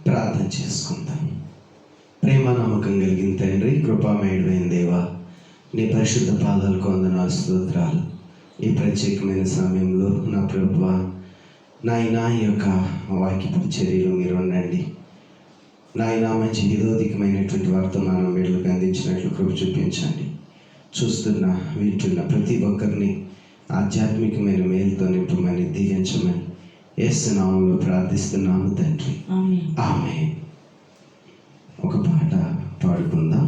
ప్రార్థన చేసుకుందాం. ప్రేమ నమ్మకం కలిగిన తండ్రి, కృపామయుడైన దేవా, నీ పరిశుద్ధ పాదాలకు వందనాలు, స్తోత్రాలు. ఈ ప్రత్యేకమైన సమయంలో నా ప్రభువా, నాయనా ఈ యొక్క వాక్యపు చర్యలు మీరు ఉండండి. నాయనా మంచి విరోధికమైనటువంటి వర్తమానం వీళ్ళకి అందించినట్లు కృప చూపించండి. చూస్తున్న వింటున్న ప్రతి ఒక్కరిని ఆధ్యాత్మికమైన మేలుతో నింపమని దీవించమని యేసు నామములో ప్రార్థిస్తున్నాము తండ్రి, ఆమేన్. ఒక పాట పాడుకుందాం.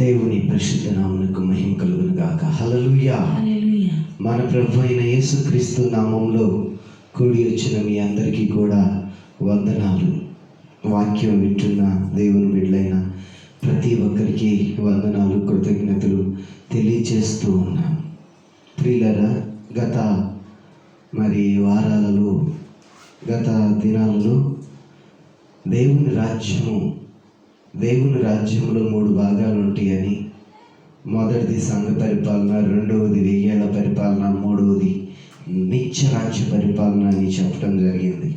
దేవుని పరిశుద్ధ నామమునకు మహిమ కలుగును గాక. హల్లెలూయా. మన ప్రభు అయిన యేసుక్రీస్తు నామంలో కూడి వచ్చిన మీ అందరికీ కూడా వందనాలు. వాక్యం వింటున్న దేవుని బిడ్డలైన ప్రతి ఒక్కరికి వందనాలు, కృతజ్ఞతలు తెలియచేస్తూ ఉన్నాను. ప్రియులారా, గత వారాలలో, గత దినాలలో దేవుని రాజ్యంలో 3 భాగాలు ఉంటాయని, మొదటిది సంఘ పరిపాలన, రెండవది 1000 ఏళ్ల పరిపాలన, మూడవది నిత్య రాజ్య పరిపాలన అని చెప్పడం జరిగింది.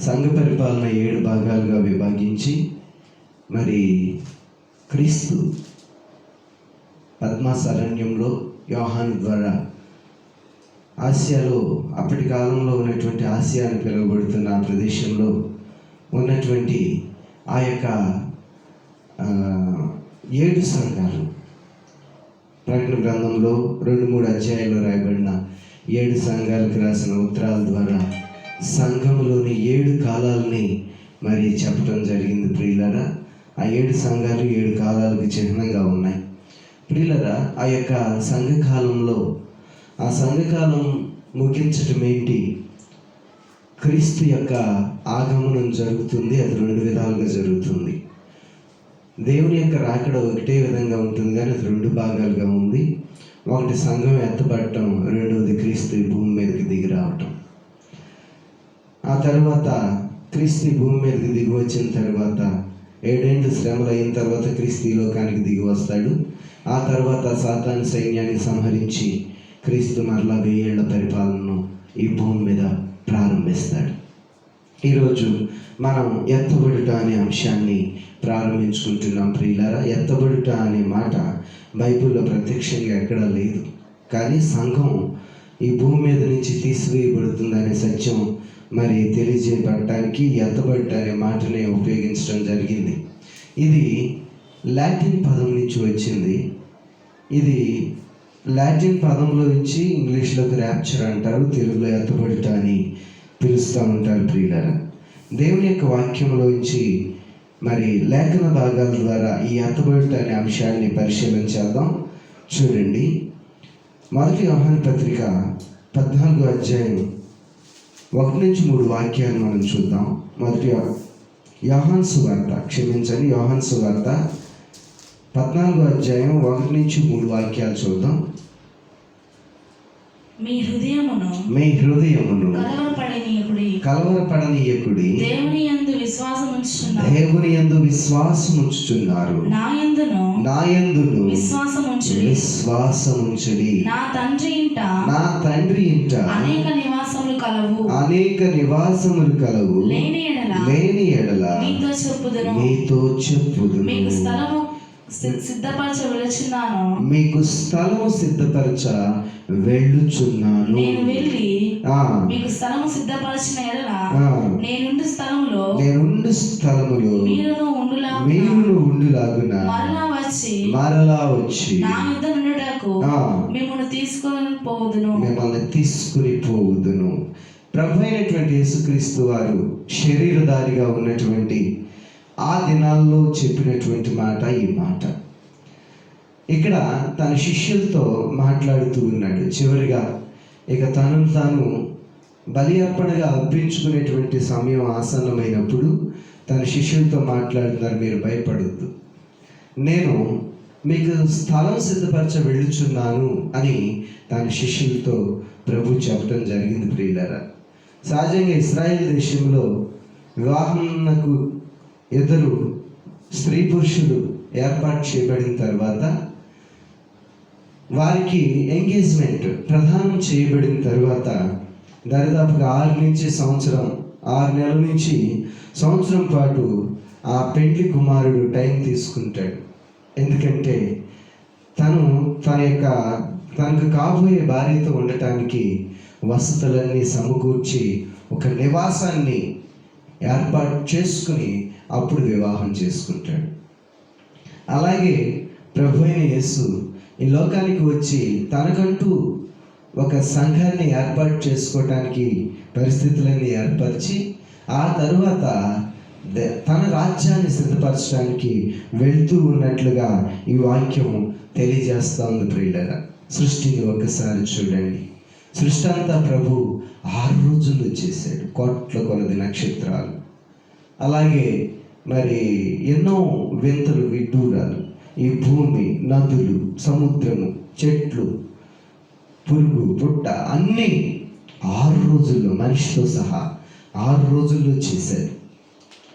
సంఘ పరిపాలన 7 భాగాలుగా విభాగించి క్రీస్తు పద్మాస్ అరణ్యంలో యోహాను ద్వారా ఆసియాలో, అప్పటి కాలంలో ఉన్నటువంటి ఆసియా అని పిలువబడుతున్న ఆ ప్రదేశంలో ఉన్నటువంటి ఆ యొక్క 7 సంఘాలు, ప్రకటన గ్రంథంలో 2-3 అధ్యాయాల్లో రాయబడిన 7 సంఘాలకు రాసిన ఉత్తరాల ద్వారా సంఘములోని 7 కాలాలని చెప్పడం జరిగింది. ప్రియులారా, ఆ 7 సంఘాలు 7 కాలాలకు చిహ్నంగా ఉన్నాయి. ప్రియులారా, ఆ యొక్క సంఘకాలంలో, ఆ సంఘకాలం ముగించటం ఏంటి? క్రీస్తు యొక్క ఆగమనం జరుగుతుంది. అది 2 విధాలుగా జరుగుతుంది. దేవుని యొక్క రాకడ ఒకటే విధంగా ఉంటుంది, కానీ అది 2 భాగాలుగా ఉంది. ఒకటి సంఘం ఎత్తబడటం, రెండవది క్రీస్తు భూమి మీదకి దిగి రావటం. ఆ తర్వాత క్రీస్తు భూమి మీదకి దిగి వచ్చిన తర్వాత 7 ఏళ్ళు శ్రమలు అయిన తర్వాత క్రీస్తు ఈ లోకానికి దిగి వస్తాడు. ఆ తర్వాత సాతాను సైన్యాన్ని సంహరించి క్రీస్తు మరలా 1000 ఏళ్ల పరిపాలనను ఈ భూమి మీద ప్రారంభిస్తాడు. ఈరోజు మనం ఎత్తబడుట అనే అంశాన్ని ప్రారంభించుకుంటున్నాం. ప్రియులారా, ఎత్తబడుట అనే మాట బైబిల్లో ప్రత్యక్షంగా ఎక్కడా లేదు, కానీ సంఘం ఈ భూమి మీద నుంచి తీసివేయబడుతుందనే సత్యం తెలియజేయబడటానికి ఎత్తబడుట అనే మాటనే ఉపయోగించడం జరిగింది. ఇది లాటిన్ పదం నుంచి వచ్చింది. ఇది లాటిన్ పదంలో నుంచి ఇంగ్లీష్లోకి ర్యాప్చర్ అంటారు, తెలుగులో ఎత్తబడుట అని పిలుస్తూ ఉంటారు. ప్రియులారా, దేవుని యొక్క వాక్యంలోంచి లేఖన భాగాల ద్వారా ఈ ఎత్తబడుట అనే అంశాన్ని పరిశీలన చేద్దాం. చూడండి, 1 యోహాను పత్రిక 14వ అధ్యాయం 1-3 వాక్యాలు మనం చూద్దాం. 1 యోహాను సువార్త 14వ అధ్యాయం 1-3 వాక్యాలు చూద్దాం. మీ హృదయమును కలవరపడనీయకుడి, దేవుని యందు విశ్వాసముంచుచున్నారు, నా యందును విశ్వాసముంచుడి. నా తండ్రి ఇంట అనేక నివాసములు కలవు, లేని ఎడల మీతో చెప్పుదును. మీకు స్థలము సిద్ధపరచ వెళ్ళుచున్నాను. నేను వెళ్ళి మీకు స్థలము సిద్ధపరచిన ఎడల నేనుండు స్థలములో మీరును ఉండులాగున మరలా వచ్చి నా యొద్ద నుండుటకు మిమ్మల్ని తీసుకుని పోవుదును. ప్రభు అయినటువంటి యేసుక్రీస్తు వారు శరీరధారిగా ఉన్నటువంటి ఆ దినాల్లో చెప్పినటువంటి మాట ఈ మాట. ఇక్కడ తన శిష్యులతో మాట్లాడుతూ ఉన్నాడు. చివరిగా ఇక తనను తాను బలి అర్పణగా అర్పించుకునేటువంటి సమయం ఆసన్నమైనప్పుడు తన శిష్యులతో మాట్లాడుతున్నారు, మీరు భయపడద్దు, నేను మీకు స్థలం సిద్ధపరచ వెళ్ళుచున్నాను అని తన శిష్యులతో ప్రభు చెప్పడం జరిగింది. ప్రియులారా, సహజంగా ఇశ్రాయేల్ దేశంలో వివాహంకు ఇద్దరు స్త్రీ పురుషులు ఏర్పాటు చేయబడిన తర్వాత వారికి ఎంగేజ్మెంట్ ప్రదానం చేయబడిన తర్వాత దరిదాపుగా 6 నెలల నుంచి సంవత్సరం పాటు ఆ పెండ్లి కుమారుడు టైం తీసుకుంటాడు. ఎందుకంటే తనకు కాబోయే భార్యతో ఉండటానికి వసతులన్నీ సమకూర్చి ఒక నివాసాన్ని ఏర్పాటు చేసుకుని అప్పుడు వివాహం చేసుకుంటాడు. అలాగే ప్రభు అయిన యేసు ఈ లోకానికి వచ్చి తనకంటూ ఒక సంఘాన్ని ఏర్పాటు చేసుకోవటానికి పరిస్థితులన్నీ ఏర్పరిచి ఆ తరువాత తన రాజ్యాన్ని సిద్ధపరచడానికి వెళ్తూ ఉన్నట్లుగా ఈ వాక్యం తెలియజేస్తూ ఉంది ప్రియులారా. సృష్టిని ఒక్కసారి చూడండి. సృష్టి అంతా ప్రభు 6 రోజుల్లో చేశాడు. కోట్ల కొలది నక్షత్రాలు, అలాగే మరి ఎన్నో వింతలు విడ్డూరాలు, ఈ భూమి, నదులు, సముద్రము, చెట్లు, పురుగు, పుట్ట అన్నీ 6 రోజుల్లో మనిషితో సహా 6 రోజుల్లో చేశాడు.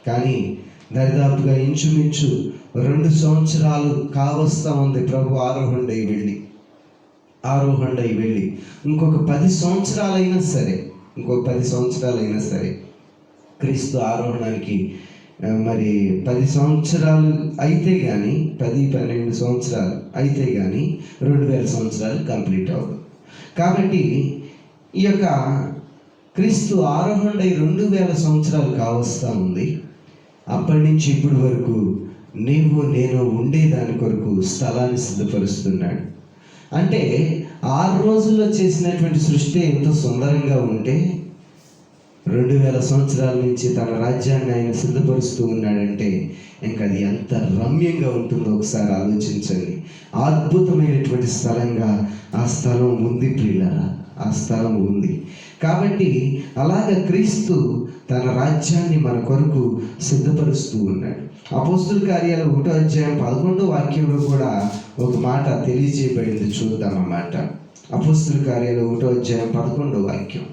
కానీ దరిదాపుగా ఇంచుమించు 2 సంవత్సరాలు కావస్తా ఉంది ప్రభు ఆరోహణై వెళ్ళి ఇంకొక 10 సంవత్సరాలైనా సరే క్రీస్తు ఆరోహణానికి మరి 10 సంవత్సరాలు అయితే కానీ 10-12 సంవత్సరాలు అయితే కానీ 2000 సంవత్సరాలు కంప్లీట్ అవ్వదు. కాబట్టి ఈ యొక్క క్రీస్తు ఆరోహణై 2000 సంవత్సరాలు కావస్తా ఉంది. అప్పటి నుంచి ఇప్పటి వరకు నీవు నేను ఉండేదాని కొరకు స్థలాన్ని సిద్ధపరుస్తున్నాడు. అంటే 6 రోజుల్లో చేసినటువంటి సృష్టి ఎంతో సుందరంగా ఉంటే 2000 సంవత్సరాల నుంచి తన రాజ్యాన్ని ఆయన సిద్ధపరుస్తూ ఉన్నాడంటే ఇంకా అది ఎంత రమ్యంగా ఉంటుందో ఒకసారి ఆలోచించండి. అద్భుతమైనటువంటి స్థలంగా ఆ స్థలం ఉంది ప్రియులారా, ఆ స్థలం ఉంది. కాబట్టి అలాగ క్రీస్తు తన రాజ్యాన్ని మన కొరకు సిద్ధపరుస్తూ ఉన్నాడు. అపోస్తుల కార్యాలు 1వ అధ్యాయం 11వ వాక్యంలో కూడా ఒక మాట తెలియజేయబడింది, చూద్దాం అన్నమాట. అపోస్తుల కార్యాలు 1వ అధ్యాయం 11వ వాక్యం.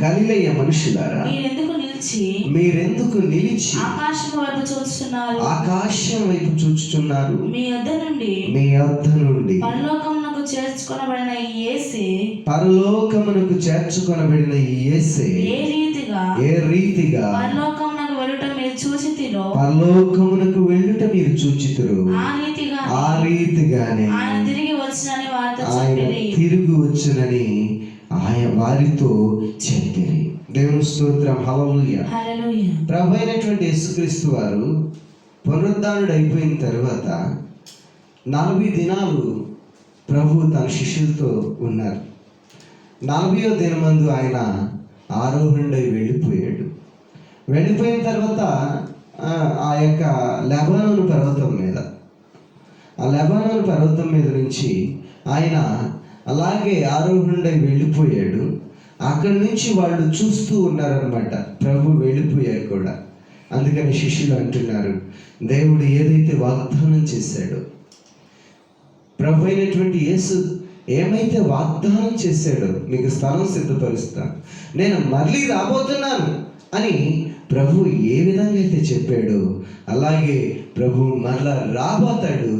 గలిలయ మనుషులారా మీరెందుకు నిలిచి ఆకాశం వైపు చూచుచున్నారు? మీ యొద్ద నుండి పరలోకమునకు చేర్చుకొనబడిన యేసే ఏ రీతిగా పరలోకమునకు వెళ్ళుట మీరు చూచితురు, ఆ రీతిగానే ఆయన తిరిగి వచ్చునని ఆయన వారితో చెప్పిరి. దేవుని స్తోత్రం, హల్లెలూయా. ప్రభు అయినటువంటి యేసుక్రీస్తు వారు పునరుద్ధానుడు అయిపోయిన తర్వాత 40 దినాలు ప్రభు తన శిష్యులతో ఉన్నారు. 40వ దినమందు ఆయన ఆరోహణై వెళ్ళిపోయాడు. వెళ్ళిపోయిన తర్వాత ఆ యొక్క లెబానోను పర్వతం మీద నుంచి ఆయన అలాగే ఆరోహణై వెళ్ళిపోయాడు. అక్కడి నుంచి వాళ్ళు చూస్తూ ఉన్నారనమాట, ప్రభు వెళ్ళిపోయారు కూడా. అందుకని శిష్యులు అంటున్నారు, దేవుడు ఏదైతే వాగ్దానం చేశాడో, ప్రభు అయినటువంటి యేసు ఏమైతే వాగ్దానం చేశాడో, మీకు స్థలం సిద్ధపరుస్తాను, నేను మళ్ళీ రాబోతున్నాను అని ప్రభు ఏ విధంగా అయితే చెప్పాడో అలాగే ప్రభు మరలా రాబోతాడు.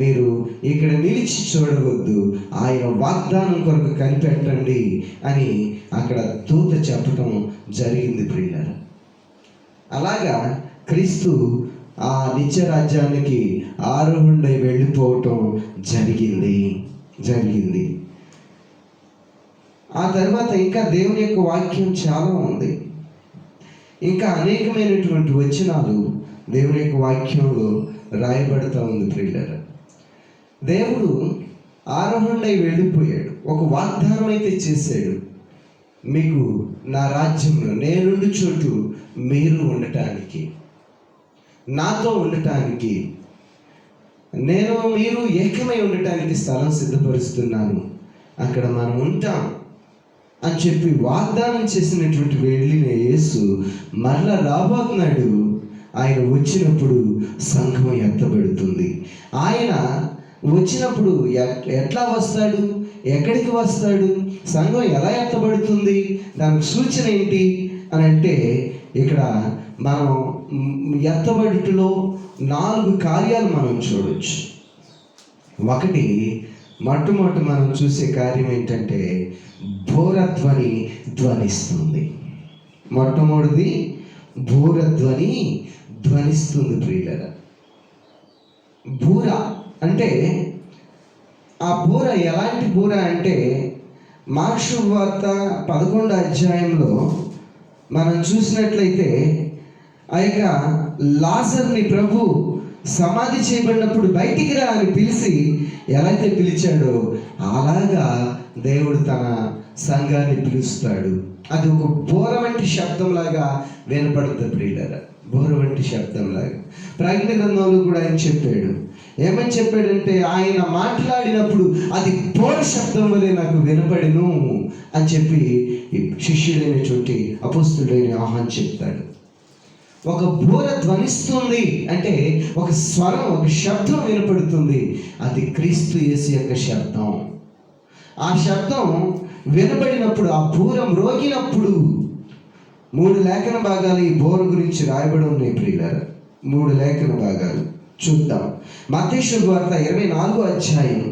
మీరు ఇక్కడ నిలిచి చూడవద్దు, ఆయన వాగ్దానం కొరకు కనిపెట్టండి అని అక్కడ దూత చెప్పటం జరిగింది ప్రియులారా. అలాగా క్రీస్తు ఆ నిత్య రాజ్యానికి ఆరోహణై వెళ్ళిపోవటం జరిగింది. ఆ తర్వాత ఇంకా దేవుని యొక్క వాక్యం చాలా ఉంది. ఇంకా అనేకమైనటువంటి వచనాలు దేవుని యొక్క వాక్యంలో రాయబడుతూ ఉంది ప్రియులారా. దేవుడు ఆరోహణై వెళ్ళిపోయాడు, ఒక వాగ్దానం అయితే చేశాడు, మీకు నా రాజ్యంలో నేనుండి చోటు మీరు ఉండటానికి, నాతో ఉండటానికి, నేను మీరు ఏకమై ఉండటానికి స్థలం సిద్ధపరుస్తున్నాను, అక్కడ మనం ఉంటాం అని చెప్పి వాగ్దానం చేసినటువంటి వెళ్ళిన యేసు మరలా రాబోతున్నాడు. ఆయన వచ్చినప్పుడు సంఘం ఎత్తబడుతుంది. ఆయన వచ్చినప్పుడు ఎట్లా వస్తాడు, ఎక్కడికి వస్తాడు, సంఘం ఎలా ఎత్తబడుతుంది, దానికి సూచన ఏంటి అని అంటే ఇక్కడ మనం ఎత్తబడుటలో 4 కార్యాలు మనం చూడవచ్చు. మొట్టమొదటి మనం చూసే కార్యం ఏంటంటే బోరధ్వని ధ్వనిస్తుంది. మొట్టమొదటిది బోరధ్వని ధ్వనిస్తుంది ప్రియులారా. బూర అంటే ఆ బూర ఎలాంటి బూర అంటే మార్కు సువార్త 11వ అధ్యాయంలో మనం చూసినట్లయితే ఆ యొక్క లాజర్ని ప్రభు సమాధి చేయబడినప్పుడు బయటికి రా అని పిలిచి ఎలా అయితే పిలిచాడో అలాగా దేవుడు తన సంఘాన్ని పిలుస్తాడు. అది ఒక బోర వంటి శబ్దంలాగా వినపడుతుంది ప్రియులారా, బోర వంటి శబ్దంలాగా. ప్రకటన గ్రంథంలో కూడా ఆయన చెప్పాడు. ఏమని చెప్పాడంటే, ఆయన మాట్లాడినప్పుడు అది బోర శబ్దం వలె నాకు వినపడెను అని చెప్పి శిష్యుడైనటువంటి అపోస్తుడైన యోహాను చెప్తాడు. ఒక బోర ధ్వనిస్తుంది అంటే ఒక స్వరం, ఒక శబ్దం వినపడుతుంది. అది క్రీస్తు యేసు యొక్క శబ్దం. ఆ శబ్దం వినబడినప్పుడు, ఆ బోర మ్రోగినప్పుడు 3 లేఖన భాగాలు ఈ బోర గురించి రాయబడి ఉన్నాయి ప్రియులారా. 3 లేఖన భాగాలు చూద్దాం. మత్తయి శుభవార్త 24వ అధ్యాయం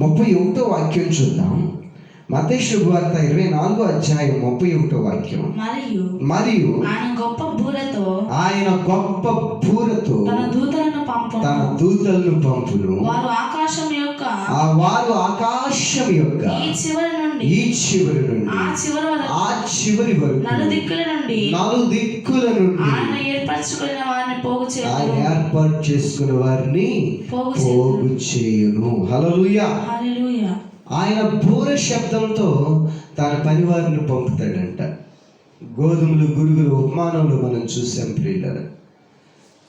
31వ వాక్యం చూద్దాం. మత్తయి శుభవార్త 24వ అధ్యాయం 31వ వాక్యం. మరియు ఆయన గొప్ప బూరతో తన దూతలను పంపును. వారు ఆకాశం యొక్క ఈ చివరి నుండి ఆ చివరి వరకు నలుదిక్కుల నుండి ఆయన ఏర్పాటు చేసుకున్న వారిని పోగు చేయును. హల్లెలూయా. ఆయన బూర శబ్దంతో తన పనివారిని పంపుతాడంట. గోధుమలు, గురుగులు, ఉపమానంలో మనం చూసాం ప్రియులారా.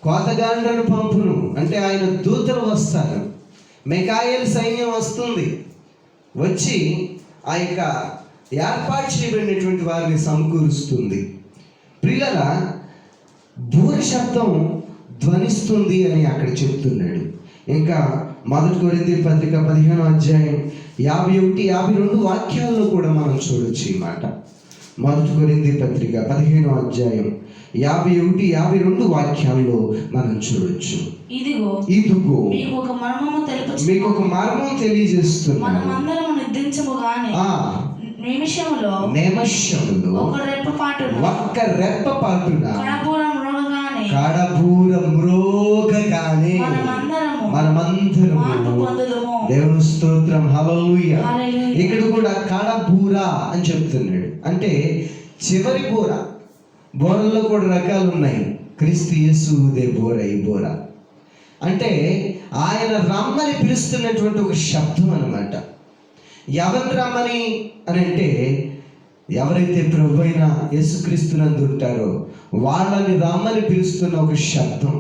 కోతగాండ్రను పంపును అంటే ఆయన దూతలు వస్తారు. మిఖాయేలు సైన్యం వస్తుంది, వచ్చి ఆ యొక్క ఏర్పాటు చేయబడినటువంటి వారిని సమకూరుస్తుంది. ప్రియులారా, బూర శబ్దం ధ్వనిస్తుంది అని అక్కడ చెప్తున్నాడు. ఇంకా 1 కొరింథీ పత్రిక 15వ అధ్యాయం 51, 52 వాక్యాల్లో కూడా మనం చూడొచ్చు ఈ మాట. 1 కొరింథీ పత్రిక 15వ అధ్యాయం 51, 52 వాక్యాల్లో మనం చూడొచ్చు. ఇదిగో మీకు ఒక మర్మం తెలియజేస్తున్నాను. నిమిషములో ఒక్క రెప్ప పాటున కడబూర మ్రోగగానే మనమందరము దేవుని స్తోత్రం. హల్లెలూయా. ఇక్కడ కూడా కడబూర అని చెప్తున్నాడు. అంటే చివరి బోర. బోరల్లో కూడా రకాలు ఉన్నాయి. క్రీస్తు యేసుదే బోర ఈ బోర. అంటే ఆయన రమ్మని పిలుస్తున్నటువంటి ఒక శబ్దం అన్నమాట. ఎవరిని రమ్మని అని అంటే, ఎవరైతే ప్రభు అయిన యేసుక్రీస్తునందు ఉంటారో వాళ్ళని రమ్మని పిలుస్తున్న ఒక శబ్దం.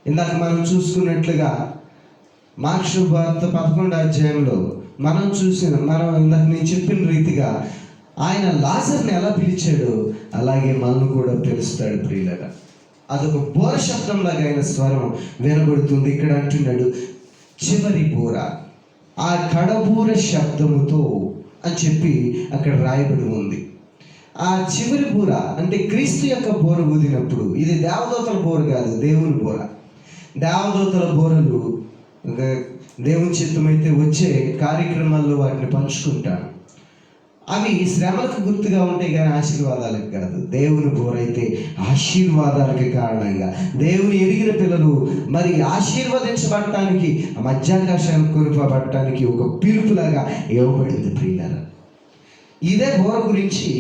ఇందాక మనం చూసుకున్నట్లుగా మార్కు శుభవార్త 11వ అధ్యాయంలో మనం ఇందాక నేను చెప్పిన రీతిగా ఆయన లాజర్ని ఎలా పిలిచాడో అలాగే మనల్ని కూడా పిలుస్తాడు ప్రియులారా. అదొక బోర శబ్దంలాగా ఆయన స్వరం వినబడుతుంది. ఇక్కడ అంటున్నాడు చివరి బోర, ఆ కడబూర శబ్దముతో అని చెప్పి అక్కడ రాయబడి ఉంది. ఆ చివరి బోర అంటే క్రీస్తు యొక్క బోర ఊదినప్పుడు, ఇది దేవదూతల బోర కాదు, దేవుని బోర. దేవదూతల బోరలు దేవుని చిత్తమైతే వచ్చే కార్యక్రమాల్లో వాటిని పంచుకుంటాను. అవి శ్రమలకు గుర్తుగా ఉంటాయి కానీ ఆశీర్వాదాలకు కాదు. దేవుని బోర అయితే ఆశీర్వాదాలకి కారణంగా దేవుని ఎరిగిన పిల్లలు మరి ఆశీర్వదించబడటానికి, మధ్యాకాశాన్ని కొనుపబడటానికి ఒక పిలుపులాగా ఇవ్వబడింది ప్రియులారా. ఇదే బోర గురించి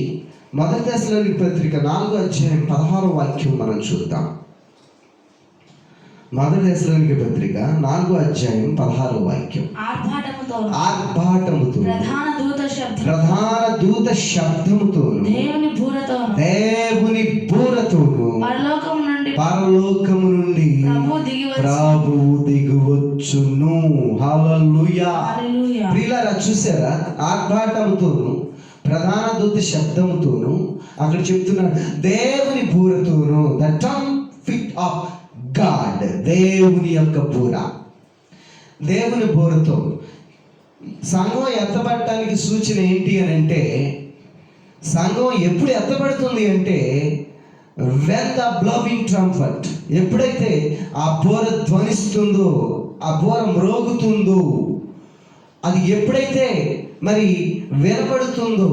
1 దశలోనికీ పత్రిక 4వ అధ్యాయం 16వ వాక్యం మనం చూద్దాం. 1 దశలోనికీ పత్రిక 4వ అధ్యాయం 16వ వాక్యం. ఆర్భాటముతో ప్రధాన దూత శబ్దముతోను దేవుని బూరతోను పరలోకము నుండి ప్రభువు దిగువచ్చును. హల్లెలూయా. ప్రియులారా, చూసారా? ఆర్భాటముతోను ప్రధాన దూత శబ్దముతోను అక్కడ చెప్తున్నాడు దేవుని బూరతోను. ద ట్రంపిట్ ఆఫ్ గాడ్, దేవుని యొక్క బూర. దేవుని బూరతో సంఘం ఎత్తబడటానికి సూచన ఏంటి అని అంటే, సంఘం ఎప్పుడు ఎత్తబడుతుంది అంటే when the blowing trumpet, ఎప్పుడైతే ఆ బోర ధ్వనిస్తుందో, ఆ బోర మ్రోగుతుందో, అది ఎప్పుడైతే మరి వినపడుతుందో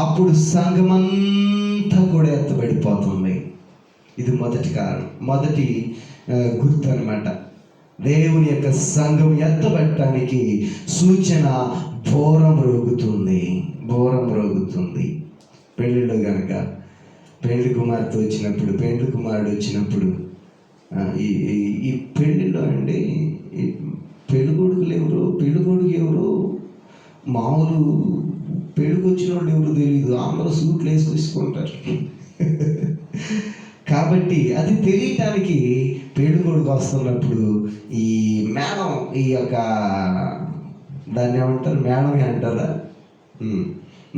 అప్పుడు సంఘమంతా కూడా ఎత్తబడిపోతుంది. ఇది మొదటి కారణం, మొదటి గుర్తు అన్నమాట. దేవుని యొక్క సంఘం ఎత్తబడటానికి సూచన బోర మ్రోగుతుంది. పెళ్ళిలో కనుక పెళ్లి కుమార్తె వచ్చినప్పుడు, పెళ్లి కుమారుడు వచ్చినప్పుడు, ఈ పెళ్ళిలో అండి పెళ్ళికొడుకు ఎవరు, మామూలు పెళ్ళికి వచ్చిన వాళ్ళు ఎవరు తెలియదు, ఆ అందరూ సూట్లు వేసుకుంటారు. కాబట్టి అది తెలియటానికి పెళ్ళికొడుకు వస్తున్నప్పుడు ఈ మేడం, ఈ యొక్క దాన్ని ఏమంటారు, మేడమే అంటారా,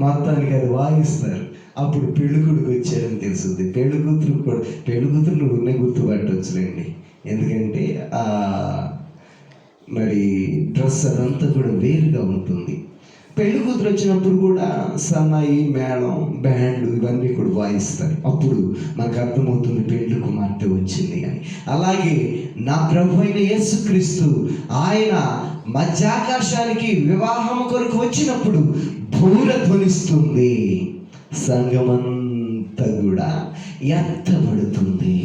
మొత్తానికి అది వాయిస్తారు. అప్పుడు పెళ్ళికొడుకు వచ్చారని తెలుస్తుంది. పెళ్ళికూతురు ఉన్నే గుర్తుపట్టవచ్చులేండి. ఎందుకంటే మరి డ్రెస్ అదంతా కూడా వేరుగా ఉంటుంది. పెళ్లి కూతురు వచ్చినప్పుడు కూడా సన్నాయి, మేళం, బ్యాండ్ ఇవన్నీ కూడా వాయిస్తారు. అప్పుడు మనకు అర్థమవుతుంది పెళ్లి కుమార్తె వచ్చింది అని. అలాగే నా ప్రభు అయిన యేసుక్రీస్తు ఆయన మధ్యాకాశానికి వివాహం కొరకు వచ్చినప్పుడు బూర ధ్వనిస్తుంది, సంఘమంతా కూడా ఎత్తబడుతుంది.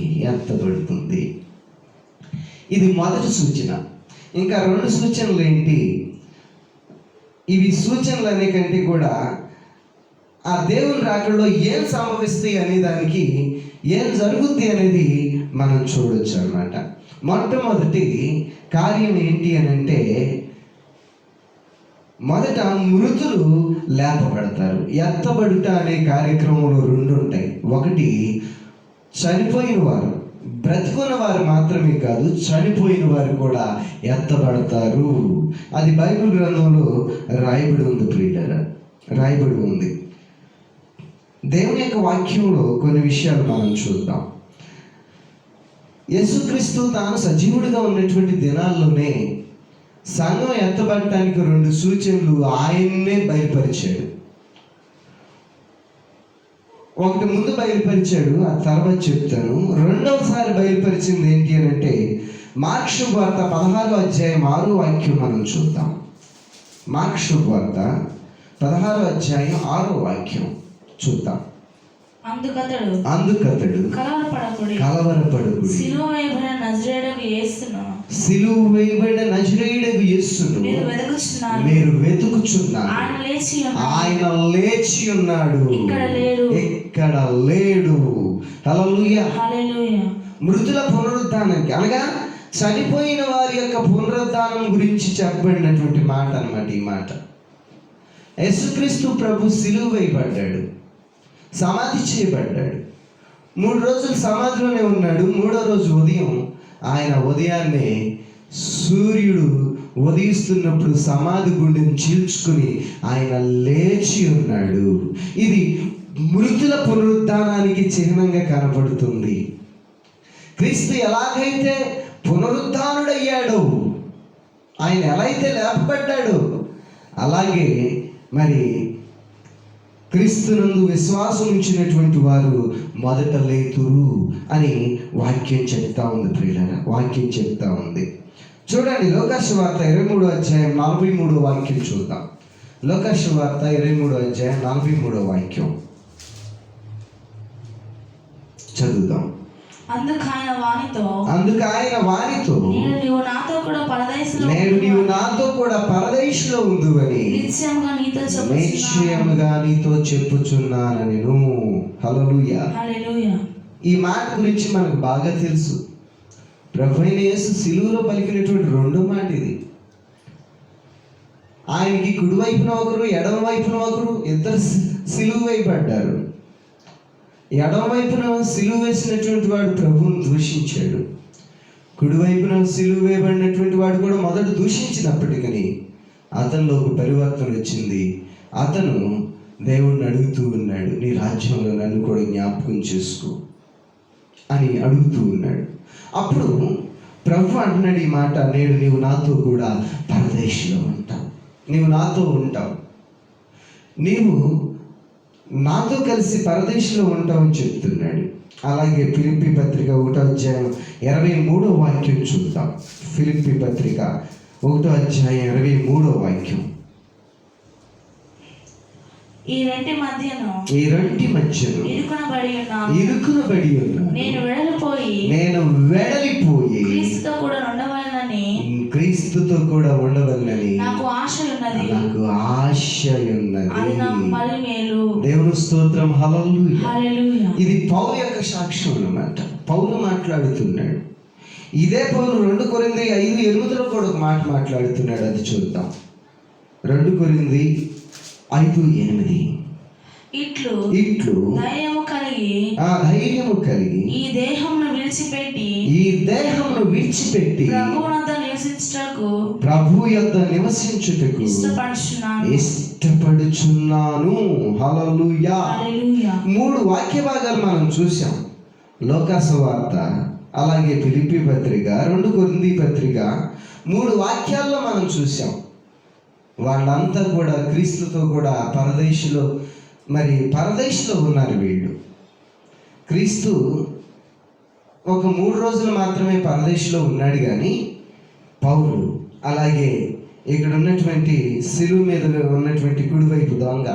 ఇది మొదటి సూచన. ఇంకా 2 సూచనలు ఏంటి? ఇవి సూచనలు అనే కంటే కూడా ఆ దేవుని రాకడలో ఏం సంభవిస్తాయి అనే దానికి, ఏం జరుగుద్ది అనేది మనం చూడొచ్చు అన్నమాట. మొట్టమొదటి కార్యం ఏంటి అని అంటే, మొదట మృతులు లేపబడతారు. ఎత్తబడుట అనే కార్యక్రమంలో 2 ఉంటాయి. ఒకటి చనిపోయిన వారు, బ్రతుకున్న వారు మాత్రమే కాదు, చనిపోయిన వారు కూడా ఎత్తబడతారు. అది బైబిల్ గ్రంథంలో రాయబడి ఉంది ప్రియులారా, రాయబడి ఉంది. దేవుని యొక్క వాక్యంలో కొన్ని విషయాలు మనం చూద్దాం. యేసుక్రీస్తు తాను సజీవుడిగా ఉన్నటువంటి దినాల్లోనే సంఘం ఎత్తబడటానికి 2 సూచనలు ఆయన్నే బయలుపరిచాడు. ఒకటి ముందు బయలుపరిచాడు, ఆ తర్వాత చెప్తాను. రెండవసారి బయలుపరిచింది ఏంటి అని అంటే, మార్కు శుభవార్త 16వ అధ్యాయం 6వ వాక్యం మనం చూద్దాం. మార్కు శుభవార్త 16వ అధ్యాయం 6వ వాక్యం చూద్దాం. అందుకతడు కలవరపడకుడి, సిలువ వేయబడిన నజరేయుడగు యేసును మీరు వెతుకుచున్నారు. ఆయన లేచి ఉన్నాడు, ఇక్కడ లేడు. హల్లెలూయా. మృతుల పునరుద్ధానానికి, అనగా చనిపోయిన వారి యొక్క పునరుద్ధానం గురించి చెప్పబడినటువంటి మాట అన్నమాట ఈ మాట. యేసుక్రీస్తు ప్రభు సిలువ వేయబడ్డాడు, సమాధి చేయబడ్డాడు. 3 రోజులు సమాధిలోనే ఉన్నాడు. 3వ రోజు ఉదయం ఆయన ఉదయాన్నే సూర్యుడు ఉదయిస్తున్నప్పుడు సమాధి గుండెని చీల్చుకుని ఆయన లేచి ఉన్నాడు. ఇది మృతుల పునరుద్ధానానికి చిహ్నంగా కనపడుతుంది. క్రీస్తు ఎలాగైతే పునరుద్ధానుడయ్యాడో, ఆయన ఎలా అయితే లేపబడ్డాడో, అలాగే మరి క్రీస్తునందు విశ్వాసం ఉంచినటువంటి వారు మొదట లేతురు అని వాక్యం చెప్తా ఉంది ప్రియులారా, వాక్యం చెప్తా ఉంది. చూడండి, లోకాసు వార్త 23వ అధ్యాయం 43వ వాక్యం చూద్దాం. లోకాసు వార్త 23వ అధ్యాయం 43వ వాక్యం చదువుదాం. అందుకు ఆయన వానితో నేడు నీవు నాతో కూడా పరదేశులో ఉందువని నిశ్చయముగా నీతో చెప్పుచున్నానని. హల్లెలూయా. ఈ మాట గురించి మనకు బాగా తెలుసు. ప్రభువైన యేసు సిలువలో పలికినటువంటి 2 మాట ఇది. ఆయనకి కుడివైపున ఒకరు, ఎడమ వైపున ఒకరు, ఇద్దరు సిలువ వేయబడ్డారు. ఎడమ వైపున సిలువ వేసినటువంటి వాడు ప్రభువును దూషించాడు. కుడివైపున సిలువ వేయబడినటువంటి వాడు కూడా మొదట దూషించినప్పటికీ అతనిలో ఒక పరివర్తన వచ్చింది. అతను దేవుణ్ణి అడుగుతూ ఉన్నాడు, నీ రాజ్యంలో నన్ను కూడా జ్ఞాపకం చేసుకో అని అడుగుతూ ఉన్నాడు. అప్పుడు ప్రభు అంటున్నాడు ఈ మాట, నేడు నీవు నాతో కూడా పరదేశంలో ఉంటావు, నీవు నాతో ఉంటావు, నీవు నాతో కలిసి పరదేశంలో ఉంటామని చెప్తున్నాడు. అలాగే ఫిలిప్పీ పత్రిక 1వ అధ్యాయం 23వ వాక్యం చూద్దాం. ఫిలిప్పీ పత్రిక 1వ అధ్యాయం 23వ వాక్యం. ఈ రెంటి మధ్యను ఇరుకునబడి ఉన్నాను, నేను వెడలిపోయి క్రీస్తుతో కూడా ఉండవలనని నాకు ఆశ ఉన్నది. దేవుని స్తోత్రం. హల్లెలూయా. ఇది పౌలు యొక్క సాక్ష్యం అన్నమాట. పౌలు మాట్లాడుతున్నాడు. ఇదే పౌలు 2 కొరింథీ 5:8లో కూడా ఒక మాట మాట్లాడుతున్నాడు. అది చూద్దాం. 2 కొరింథీ 5:8. ఇట్లు ధైర్యము కలిగి ఈ దేహమును విడిచిపెట్టి ప్రభు యొద్ద నివసించుటకు ఇష్టపడుచున్నాను. హల్లెలూయా. 3 వాక్య భాగాలు మనం చూసాం. లోకాసు వార్త, అలాగే ఫిలిప్పీ పత్రిక, 2 కొరింథీ పత్రిక, 3 వాక్యాల్లో మనం చూసాం. వాళ్ళంతా కూడా క్రీస్తుతో కూడా పరదేశులో ఉన్నారు. వీళ్ళు క్రీస్తు ఒక 3 రోజులు మాత్రమే పరదేశులో ఉన్నాడు, కానీ పౌలు, అలాగే ఇక్కడ ఉన్నటువంటి శిలువ మీద ఉన్నటువంటి కుడివైపు దొంగ,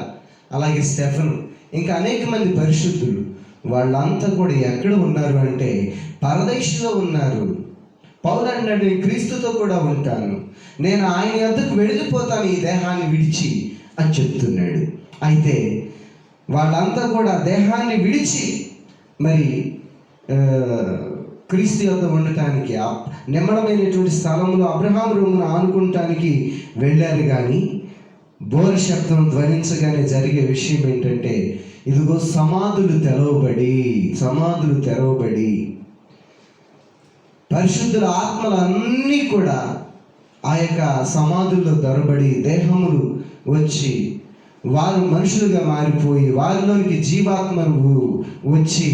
అలాగే స్టెఫను, ఇంకా అనేక మంది పరిశుద్ధులు, వాళ్ళంతా కూడా ఎక్కడ ఉన్నారు అంటే పరదేశులో ఉన్నారు. పౌలు అన్నాడు, నేను క్రీస్తుతో కూడా ఉంటాను, నేను ఆయన వద్దకు వెళ్ళిపోతాను ఈ దేహాన్ని విడిచి అని చెప్తున్నాడు. అయితే వాళ్ళంతా కూడా దేహాన్ని విడిచి మరి క్రీస్తు యొద్ద ఉండటానికి నిమ్మడమైనటువంటి స్థలంలో అబ్రహాం రొమ్మును ఆనుకుంటానికి వెళ్ళారు. కానీ బోర్ శబ్దం ధ్వనించగానే జరిగే విషయం ఏంటంటే, ఇదిగో సమాధులు తెరవబడి పరిశుద్ధుల ఆత్మలన్నీ కూడా ఆ యొక్క సమాధుల్లో దొరబడి దేహములు వచ్చి వారు మనుషులుగా మారిపోయి వారిలోనికి జీవాత్మలు వచ్చి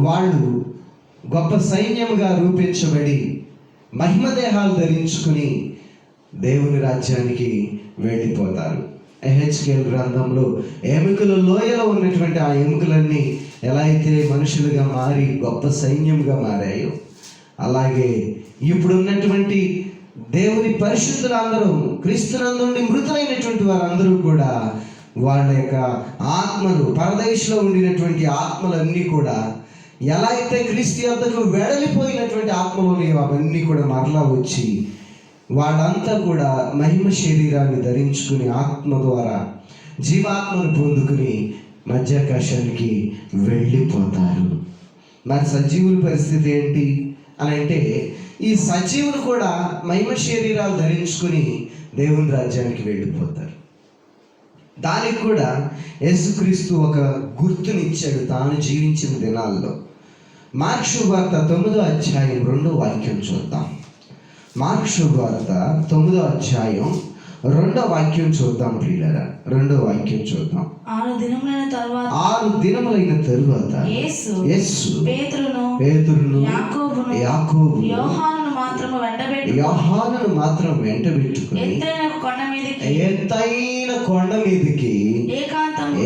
వాళ్ళు గొప్ప సైన్యముగా రూపించబడి మహిమదేహాలు ధరించుకుని దేవుని రాజ్యానికి వెళ్ళిపోతారు. ఎహెచ్కేల్ గ్రంథంలో ఎముకల లోయలో ఉన్నటువంటి ఆ ఎముకలన్నీ ఎలా అయితే మనుషులుగా మారి గొప్ప సైన్యంగా మారాయో, అలాగే ఇప్పుడున్నటువంటి దేవుని పరిశుద్ధులందరూ, క్రీస్తునందుండి మృతులైనటువంటి వారందరూ కూడా వాళ్ళ యొక్క ఆత్మలు, పరదేశంలో ఉండినటువంటి ఆత్మలన్నీ కూడా ఎలా అయితే క్రీస్తు యొద్దకు వెడలిపోయినటువంటి ఆత్మలోని అవన్నీ కూడా మరలా వచ్చి వాళ్ళంతా కూడా మహిమ శరీరాన్ని ధరించుకుని ఆత్మ ద్వారా జీవాత్మను పొందుకుని మధ్యాకాశానికి వెళ్ళిపోతారు. మరి సజీవుల పరిస్థితి ఏంటి అని అంటే, ఈ సజీవులు కూడా మహిమ శరీరాలు ధరించుకుని దేవుని రాజ్యానికి వెళ్ళిపోతారు. దానికి కూడా యేసుక్రీస్తు ఒక గుర్తునిచ్చాడు తాను జీవించిన దినాల్లో. మార్కు శుభవార్త 9వ అధ్యాయం 2వ వాక్యం చూద్దాం. మార్కు శుభవార్త 9వ అధ్యాయం 2వ వాక్యం చూద్దాం ప్రియులారా. 2వ వాక్యం చూద్దాం. 6 దినములైన తరువాత యేసు పేతురును యాకోబు యోహానును మాత్రం వెంటబెట్టుకుని ఎత్తైన కొండ మీదకి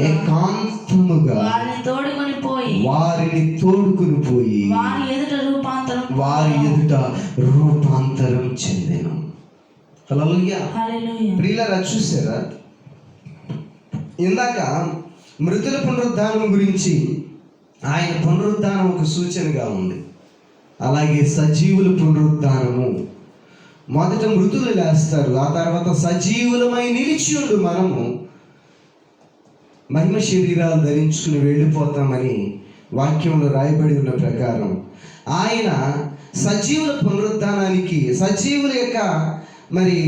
ఏకాంతముగా వారిని తోడుకుని పోయి వారి ఎదుట రూపాంతరం చెందెను. హల్లెలూయా. ప్రియులారా, చూసారా, ఇందాక మృతుల పునరుద్ధానం గురించి ఆయన పునరుద్ధానం ఒక సూచనగా ఉంది. అలాగే సజీవుల పునరుద్ధానము, మొదట మృతులు లేస్తారు, ఆ తర్వాత సజీవులమై నిలిచి ఉండు మనము మహిమ శరీరాలు ధరించుకుని వెళ్ళిపోతామని వాక్యంలో రాయబడి ఉన్న ప్రకారం ఆయన సజీవుల పునరుద్ధానానికి, సజీవుల యొక్క మరి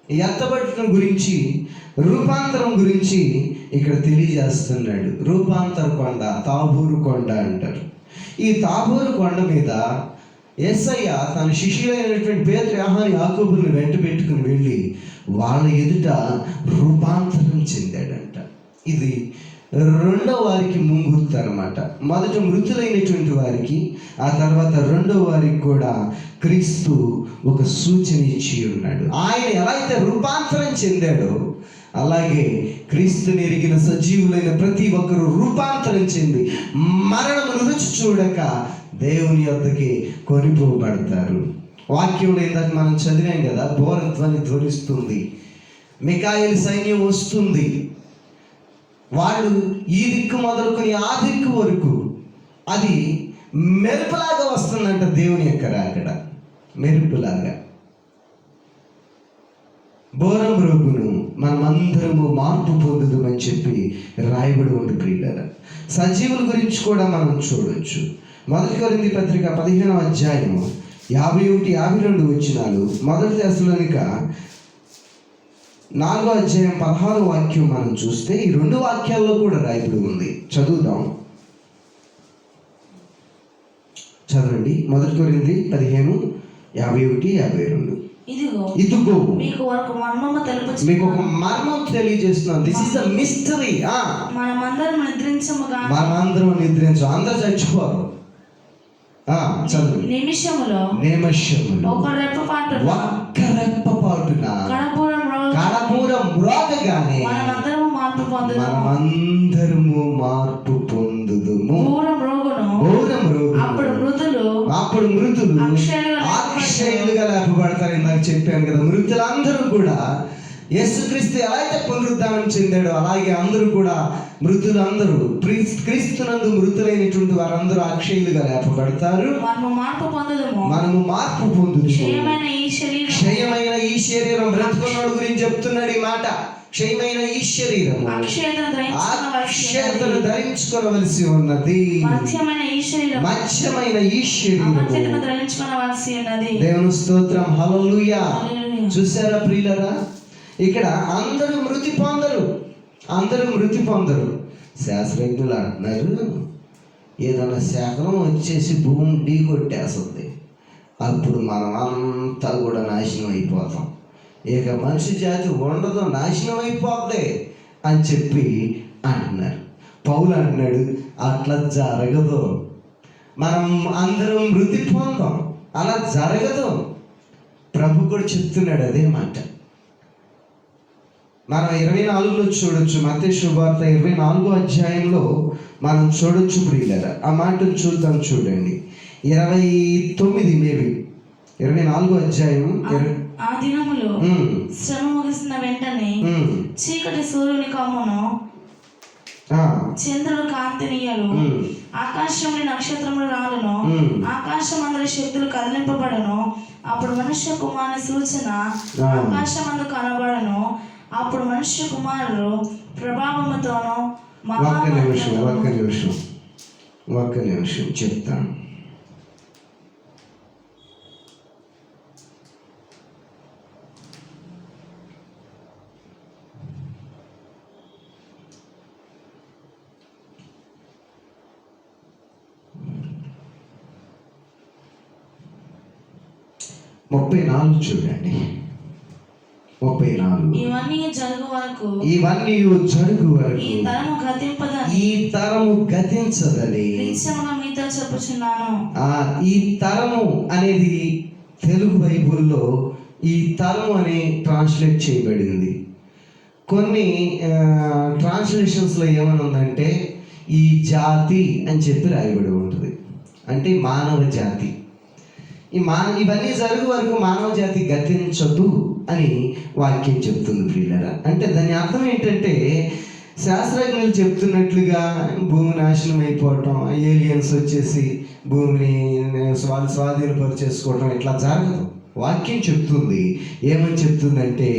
ఎత్తబడటం గురించి, రూపాంతరం గురించి ఇక్కడ తెలియజేస్తున్నాడు. రూపాంతర కొండ, తాబోరు కొండ అంటారు. ఈ తాబోరు కొండ మీద యేసయ్య తన శిష్యులైనటువంటి పేతురు, యోహాను, యాకోబులను వెంట పెట్టుకుని వెళ్ళి వాళ్ళ ఎదుట రూపాంతరం చెందాడంట. ఇది 2వ వారికి ముంగుర్తు అనమాట. మొదట మృతులైనటువంటి వారికి, ఆ తర్వాత 2వ వారికి కూడా క్రీస్తు ఒక సూచన ఇచ్చి ఉన్నాడు. ఆయన ఎలా అయితే రూపాంతరం చెందాడో, అలాగే క్రీస్తుని ఎరిగిన సజీవులైన ప్రతి ఒక్కరూ రూపాంతరం చెంది మరణమును రుచి చూడక దేవుని యొద్దకి కొనిపోబడతారు. వాక్యంలో ఇందాక మనం చదివాం కదా, బోరధ్వని ధ్వనిస్తుంది, మికాయేలు సైన్యం వస్తుంది, వాళ్ళు ఈ దిక్కు మొదలుకొని ఆ దిక్కు వరకు అది మెరుపులాగా వస్తుందంట. దేవుని యొక్క రాకడ మెరుపులాగా. బోరం రోగును మనమందరము మార్పు పొందుదామని చెప్పి రాయబడి ఉంది ప్రియులారా. సజీవుల గురించి కూడా మనం చూడొచ్చు. 1 కొరింథీ పత్రిక 15వ అధ్యాయము 51-52 వచనాలు, 1 తెస్సలోనిక 4వ అధ్యాయం 16వ వాక్యం మనం చూస్తే ఈ 2 వాక్యాల్లో కూడా రాయబడి ఉంది. చదువుదాం, చదవండి. 1 కొరింథీ 15:51-52. ఇదిగో మీకు ఒక మర్మము తెలుపుచున్నాను. మీకు ఒక మర్మం తెలియజేస్తున్నాను. This is the mystery. మనమందరం నిద్రించముగా, మనమందరం నిద్రించు, అందరూ చచ్చిపోరు. చదువు. నిమిషములో ఒక రెప్పపాటున కడబూరం మ్రోగగానే మనమందరము మార్పు పొందుదుము. అప్పుడు మృతులు అక్షయులుగా లేపబడతారు. ఇందాక చెప్పాను కదా, మృతులందరూ కూడా యేసుక్రీస్తు ఎలా అయితే పునరుద్ధానం చెందాడో అలాగే అందరూ కూడా మృతులందరూ క్రీస్తునందు మృతులైనటువంటి వారందరూ అక్షయులుగా లేపబడతారు. మనము మార్పు పొందుదు. క్షయమైన ఈ శరీరం, బ్రతుకున్నోడు గురించి చెప్తున్నాడు ఈ మాట. క్షయమైన ఈ శరీరము అక్షయతను ధరించుకోవలసి ఉన్నది. మత్స్యమైన ఈ శరీరము దేవుని స్తోత్రం, హల్లెలూయా. చూసారా ప్రియులరా, ఇక్కడ అందరూ మృతి పొందరు. శాస్త్రజ్ఞులు అంటున్నారు, ఏదైనా శాఖనం వచ్చేసి భూమి ఢీ కొట్టేస్తుంది, అప్పుడు మనం అంతా కూడా నాశనం అయిపోతాం. ఇక మనిషి జాతి ఉండదు, నాశనం అయిపోద్ది అని చెప్పి అంటున్నారు. పౌలు అంటున్నాడు, అట్లా జరగదు, మనం అందరం మృతి పొందాం, అలా జరగదు. ప్రభు కూడా చెప్తున్నాడు అదే మాట. మనం 24లో చూడొచ్చు, మత్తయి శుభవార్త 24వ అధ్యాయంలో మనం చూడొచ్చు ప్రియులారా. ఆ మాటను చూద్దాం, చూడండి. 29 మేబీ 24వ అధ్యాయం. ఆ దినములో శ్రమ ముగిసిన వెంటనే చీకటి సూర్యుని కమ్మును, చంద్రుడు కాంతినీయలు, ఆకాశంలో నక్షత్రములు రాలును, ఆకాశం అందరి శక్తులు కదిలింపబడను. అప్పుడు మనుష్య కుమారుని సూచన ఆకాశమందు కనబడను. అప్పుడు మనుష్య కుమారుడు ప్రభావముతోను. ఒక్క నిమిషం చెప్తాను. ముప్పై 34 చూడండి. 34. ఇవన్నీ జరుగు వరకు ఈ తరము గతించదని మీతో చెప్పుచున్నాను. ఈ తరము అనేది తెలుగు బైబుల్లో ఈ తరము అని ట్రాన్స్లేట్ చేయబడింది. కొన్ని ట్రాన్స్లేషన్స్లో ఏమని ఉందంటే ఈ జాతి అని చెప్పి రాయబడి ఉంటుంది. అంటే మానవ జాతి. ఇవన్నీ జరుగు వరకు మానవ జాతి గతించదు అని వాక్యం చెప్తుంది ప్రియులారా. అంటే దాని అర్థం ఏంటంటే, శాస్త్రజ్ఞులు చెప్తున్నట్లుగా భూమి నాశనం అయిపోవటం, ఏలియన్స్ వచ్చేసి భూమిని స్వాధీనపరిచేసుకోవటం ఇట్లా జరగదు. వాక్యం చెప్తుంది, ఏమని చెప్తుందంటే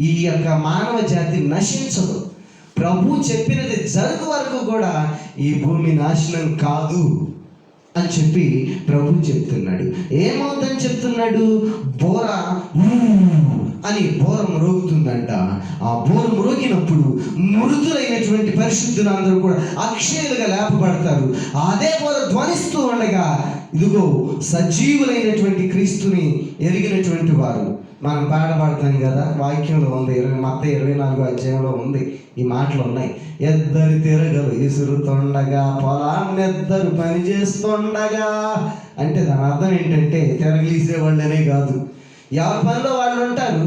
ఈ యొక్క మానవ జాతి నశించదు. ప్రభు చెప్పినది జరుగు వరకు కూడా ఈ భూమి నాశనం కాదు అని చెప్పి ప్రభు చెప్తున్నాడు. ఏమవుతుందని చెప్తున్నాడు? బోర అని బోర మ్రోగుతుందంట. ఆ బోర మ్రోగినప్పుడు మృతులైనటువంటి పరిశుద్ధులందరూ కూడా అక్షయులుగా లేపబడతారు. అదే బోర ధ్వనిస్తూ ఉండగా ఇదిగో సజీవులైనటువంటి క్రీస్తుని ఎరిగినటువంటి వారు. మనం పాడబడతాం కదా, వాక్యంలో ఉంది, మత్తయి 24వ అధ్యాయంలో ఉంది, ఈ మాటలు ఉన్నాయి. ఎద్దరు తిరగలు ఇసురుతుండగా పొలాన్నెద్దరు పని చేస్తుండగా. అంటే దాని అర్థం ఏంటంటే తిరగలీసేవాళ్ళనే కాదు, ఎవరి పనిలో వాళ్ళు ఉంటారు.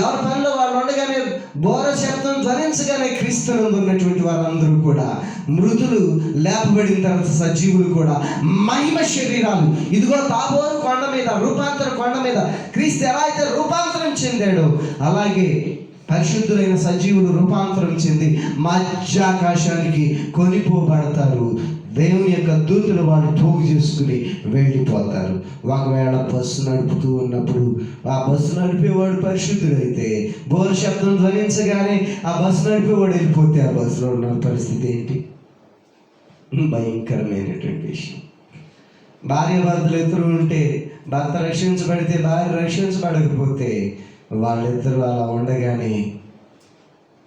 ఎవరి పనిలో వాళ్ళు ఉండగానే బోర శబ్దం ధ్వనించగానే క్రీస్తునందు ఉన్నటువంటి వాళ్ళందరూ కూడా మృతులు లేపబడిన తర్వాత సజీవులు కూడా మహిమ శరీరాలు. ఇదిగో తాబోరు కొండ మీద, రూపాంతర కొండ మీద క్రీస్తు ఎలా అయితే రూపాంతరం చెందాడో అలాగే పరిశుద్ధులైన సజీవులు రూపాంతరం చెంది మధ్యాకాశానికి కొనిపోబడతారు. దేవుని యొక్క దూతలు వాళ్ళు పోగు చేసుకుని వెళ్ళిపోతారు. ఒకవేళ బస్సు నడుపుతూ ఉన్నప్పుడు ఆ బస్సు నడిపేవాడు పరిశుద్ధుడైతే బోర శబ్దం ధ్వనించగానే ఆ బస్సు నడిపేవాడు వెళ్ళిపోతే ఆ బస్సులో ఉన్న పరిస్థితి ఏంటి? భయంకరమైనటువంటి విషయం. భార్య భర్తలు ఇద్దరు ఉంటే భర్త రక్షించబడితే భార్య రక్షించబడకపోతే వాళ్ళిద్దరూ అలా ఉండగానే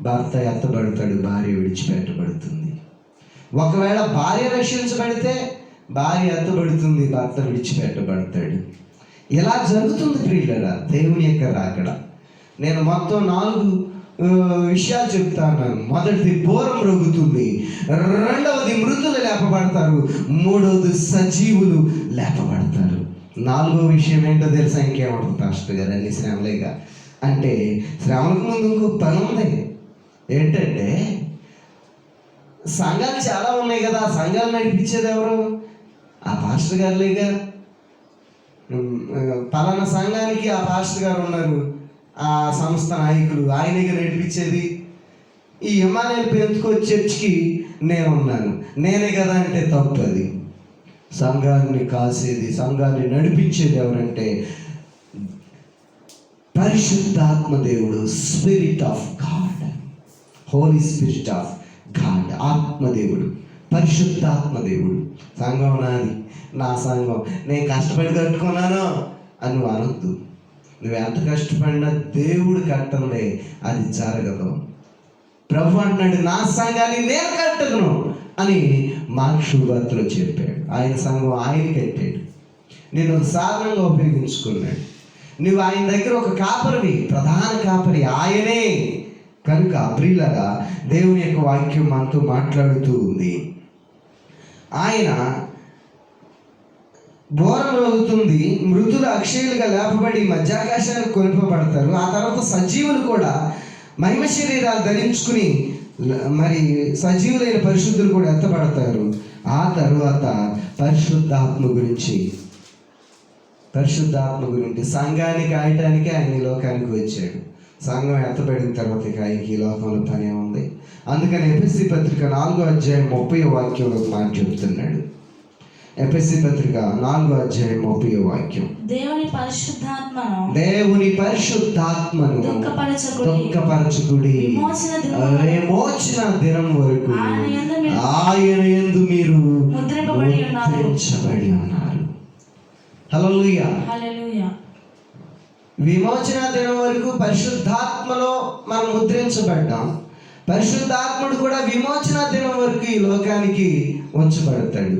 భర్త ఎత్తబడతాడు, భార్య విడిచిపెట్టబడుతుంది. ఒకవేళ భార్య రక్షించబడితే భార్య ఎత్తబడుతుంది, భర్త విడిచిపెట్టబడతాడు. ఇలా జరుగుతుంది ప్రియులారా దేవుని యొక్క రాకడ. నేను మొత్తం 4 విషయాలు చెప్తాను. మొదటిది బోరం మ్రోగుతుంది, రెండవది మృతులు లేపబడతారు, మూడవది సజీవులు లేపబడతారు. 4వ విషయం ఏంటో తెలుసా? ఇంకేమంటారు పాస్టర్ గారు, అన్ని శ్రమలేగా అంటే శ్రమలకు ముందు ఇంకో పని ఉంది. ఏంటంటే సంఘాలు చాలా ఉన్నాయి కదా, ఆ సంఘాలు నడిపించేది ఎవరు? ఆ పాస్టర్ గారులేగా. పలానా సంఘానికి ఆ పాస్టర్ గారు ఉన్నారు, ఆ సంస్థ నాయకులు, ఆయనగా నడిపించేది. ఈ ఇమ్మానుయేల్ పెంతుకోస్తు చర్చ్కి నేనున్నాను, నేనే కదా అంటే తప్పు. అది సంఘాన్ని కాసేది, సంఘాన్ని నడిపించేది ఎవరంటే పరిశుద్ధాత్మ దేవుడు, spirit of God, holy spirit of God, ఆత్మదేవుడు, పరిశుద్ధాత్మ దేవుడు. సంఘం నాది, నా సంఘం, నేను కష్టపడి కట్టుకున్నాను అని నువ్వు అనొద్దు. నువ్వెంత కష్టపడినా దేవుడు కట్టంలే, అది జరగదు. ప్రభు అంటున్నాడు, నా సంఘాన్ని నేను కట్టను అని మార్కు సువార్తలో చెప్పాడు. ఆయన సంఘం ఆయన కట్టాడు, నేను ఒక సాధనంగా ఉపయోగించుకున్నాడు. నువ్వు ఆయన దగ్గర ఒక కాపరివి, ప్రధాన కాపరి ఆయనే. కనుక ప్రియులారా దేవుని యొక్క వాక్యం మనతో మాట్లాడుతూ ఉంది. ఆయన బోరం మ్రోగుతుంది, మృతులు అక్షయులుగా లేపబడి మధ్యాకాశానికి కొనిపబడతారు. ఆ తర్వాత సజీవులు కూడా మహిమ శరీరాలు ధరించుకుని, మరి సజీవులైన పరిశుద్ధులు కూడా ఎత్తబడతారు. ఆ తర్వాత పరిశుద్ధాత్మ గురించి సంఘాన్ని కాయటానికి ఆయన ఈ లోకానికి వచ్చాడు. సంఘం ఎత్తబడిన తర్వాత ఇక ఆయనకి ఈ లోకంలో పనే ఉంది. అందుకని ఎఫెసీ పత్రిక 4వ అధ్యాయం 30వ వాక్యంలో మాట చెబుతున్నాడు. ఎఫెసీ పత్రిక 4వ అధ్యాయం 30వ వాక్యం, దేవుని పరిశుద్ధాత్మను దుఃఖపరచకుడి, విమోచన దినం వరకు ఆయన యందు మీరు ముద్రించబడి ఉన్నారు. హల్లెలూయా. విమోచన దినం వరకు పరిశుద్ధాత్మలో మనం ముద్రించబడ్డాం. పరిశుద్ధాత్ముడు కూడా విమోచన దినం వరకు ఈ లోకానికి ఉంచబడతాడు.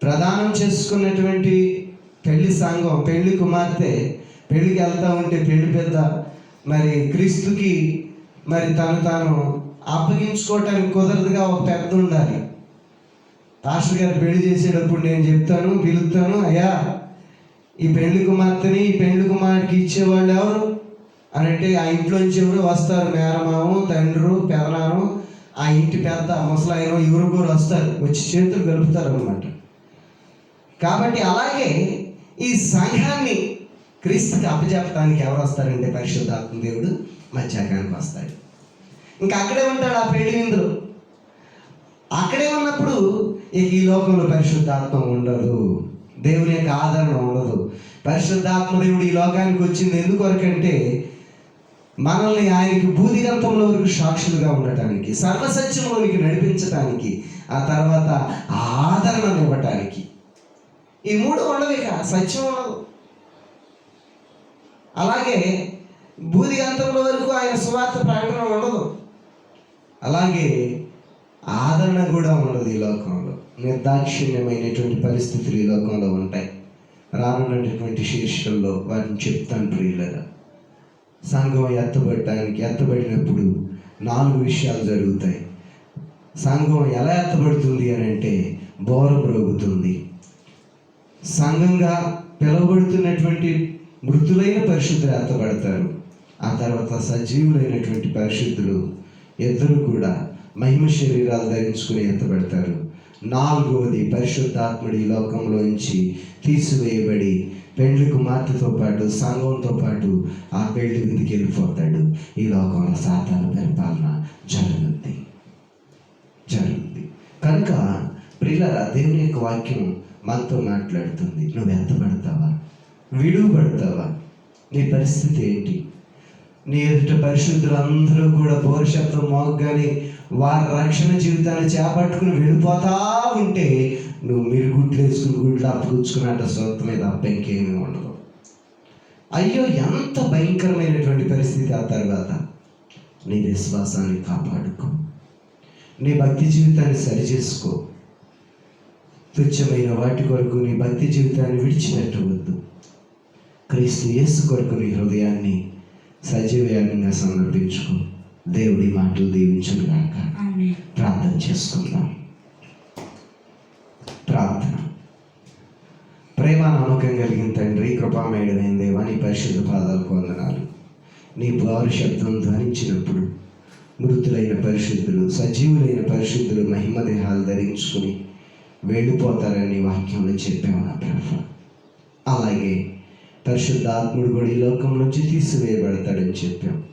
ప్రదానం చేసుకున్నటువంటి పెళ్లి సంఘం, పెళ్లి కుమార్తె పెళ్లికి వెళ్తూ ఉంటే పెళ్లి పెద్ద మరి క్రీస్తుకి మరి తాను అప్పగించుకోవటానికి కుదరదుగా ఒక పెద్ద ఉండాలి. పాస్టర్ గారు పెళ్లి చేసేటప్పుడు నేను చెప్తాను, పిలుస్తాను, అయ్యా ఈ పెళ్లి కుమార్తెని ఈ పెళ్లి కుమారుడికి ఇచ్చేవాళ్ళు ఎవరు అని అంటే, ఆ ఇంట్లోంచి ఎవరు వస్తారు, మేనమాము, తండ్రు, పెదనాను, ఆ ఇంటి పెద్ద ముసలాయన, ఎవరు వస్తారు, వచ్చి చేతులు కలుపుతారు అన్నమాట. కాబట్టి అలాగే ఈ సంఘాన్ని క్రీస్తుకి అప్పచెప్పడానికి ఎవరు వస్తారంటే పరిశుద్ధాత్మ దేవుడు మధ్యాకానికి వస్తాడు. ఇంకా అక్కడే ఉంటాడు ఆ పెళ్లి విందులో. అక్కడే ఉన్నప్పుడు ఇక ఈ లోకంలో పరిశుద్ధాత్మ ఉండదు, దేవుని యొక్క ఆదరణ ఉండదు. పరిశుద్ధాత్మ దేవుడు ఈ లోకానికి వచ్చింది ఎందుకొరకంటే మనల్ని ఆయనకి భూదిగంతంలో వరకు సాక్షులుగా ఉండటానికి, సర్వసత్యంలోనికి నడిపించటానికి, ఆ తర్వాత ఆదరణ ఇవ్వటానికి. ఈ 3 ఉండవు, ఇక సత్యం ఉండదు. అలాగే భూదిగంతంలో వరకు ఆయన సువార్త ప్రకటన ఉండదు. అలాగే ఆదరణ కూడా ఉండదు ఈ లోకంలో. నిర్దాక్షిణ్యమైనటువంటి పరిస్థితులు ఈ లోకంలో ఉంటాయి. రానున్నటువంటి శీర్షికల్లో వాటిని చెప్తాను ప్రియులరా. సంఘం ఎత్తబడినప్పుడు 4 విషయాలు జరుగుతాయి. సంఘం ఎలా ఎత్తబడుతుంది అని అంటే బోరం మ్రోగుతుంది. సంఘంగా పిలువబడుతున్నటువంటి మృతులైన పరిశుద్ధులు ఎత్తబడతారు. ఆ తర్వాత సజీవులైనటువంటి పరిశుద్ధులు ఇద్దరు కూడా మహిమ శరీరాలు ధరించుకుని ఎత్తబడతారు. 4వది పరిశుద్ధాత్ముడు ఈ లోకంలోంచి తీసివేయబడి పెండ్లి కుమార్తెతో పాటు సంఘంతో పాటు ఆ పెళ్లి విందుకి వెళ్ళిపోతాడు. ఈ లోకంలో సాతాను పరిపాలన జరుగుతుంది. కనుక ప్రియులారా దేవుని యొక్క వాక్యం మనతో మాట్లాడుతుంది. నువ్వు ఎత్తబడతావా, విడువబడతావా? నీ పరిస్థితి ఏంటి? నీ ఎదుట పరిశుద్ధులు అందరూ కూడా పౌరుషత్వం మోగ్గాని వారి రక్షణ జీవితాన్ని చేపట్టుకుని వెళ్ళిపోతా ఉంటే నువ్వు మీరు గుడ్లు వేసుకుని గుడ్లు అప్పుకుచ్చుకున్నట్టు సొంత మీద అప్ప ఇంకేమీ ఉండదు. అయ్యో, ఎంత భయంకరమైనటువంటి పరిస్థితి ఆ తర్వాత. నీ విశ్వాసాన్ని కాపాడుకో, నీ భక్తి జీవితాన్ని సరిచేసుకో. తుచ్చమైన వాటి కొరకు నీ భక్తి జీవితాన్ని విడిచిపెట్టవద్దు. క్రీస్తు యేసు కొరకు నీ హృదయాన్ని సజీవయాగంగా సమర్పించుకో. దేవుడి మాటలు దీవించుగాక. ప్రార్థన చేసుకుందాం. ప్రార్థన. ప్రేమ నమ్మకం కలిగిన తండ్రి, కృపామయుడైన దేవా, నీ పరిశుద్ధ పాదాలకు వందనాలు. నీ వారు శబ్దం ధ్వనించినప్పుడు మృతులైన పరిశుద్ధులు, సజీవులైన పరిశుద్ధులు మహిమ దేహాలు ధరించుకుని వెళ్ళిపోతారని వాక్యంలో చెప్పాము నా ప్రభు. అలాగే పరిశుద్ధాత్ముడు కూడా ఈ లోకం నుంచి తీసివేయబడతాడని చెప్పాం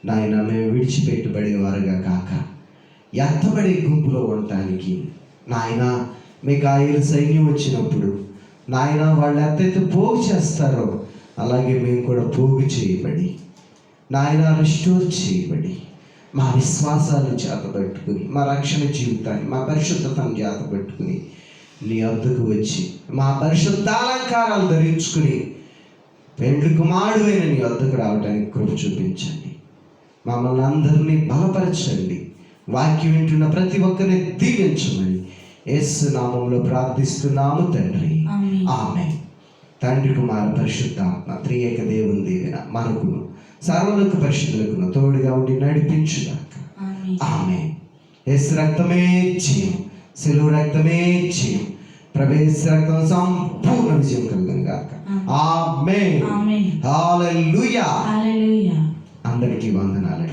నాయన. మేము విడిచిపెట్టబడేవారుగా కాక ఎత్తబడే గుంపులో ఉండటానికి నాయన, మిఖాయేలు సైన్యం వచ్చినప్పుడు నాయన వాళ్ళు ఎంతైతే పోగు చేస్తారో అలాగే మేము కూడా పోగు చేయబడి నాయన రిస్టోర్ చేయబడి మా విశ్వాసాన్ని చేతబట్టుకుని, మా రక్షణ జీవితాన్ని, మా పరిశుద్ధతను చేతబట్టుకుని నీ వద్దకు వచ్చి మా పరిశుద్ధ అలంకారాలు ధరించుకుని పెండ్లి కుమారుడైన నీ వద్దకు రావడానికి కృప చూపించండి. మమ్మల్ని అందరినీ బలపరచండి. వాక్యం వింటున్న ప్రతి ఒక్కరిని దీవించమని యేసు నామములో ప్రార్థిస్తున్నాము తండ్రి. ఆమేన్. తండ్రి, కుమార పరిశుద్ధాత్మ త్రియేక దేవుని దీవెన మనకును సర్వలోక పరిశుద్ధులకు తోడుగా ఉండి నడిపించుగాక. ఆమేన్. యేసు రక్తమే జయం, సిలువ రక్తమే జయం, ప్రవేశ రక్తం సంపూర్ణ విజయం కలుగును గాక. ఆమేన్. హల్లెలూయా. అందరికీ వందనాలు.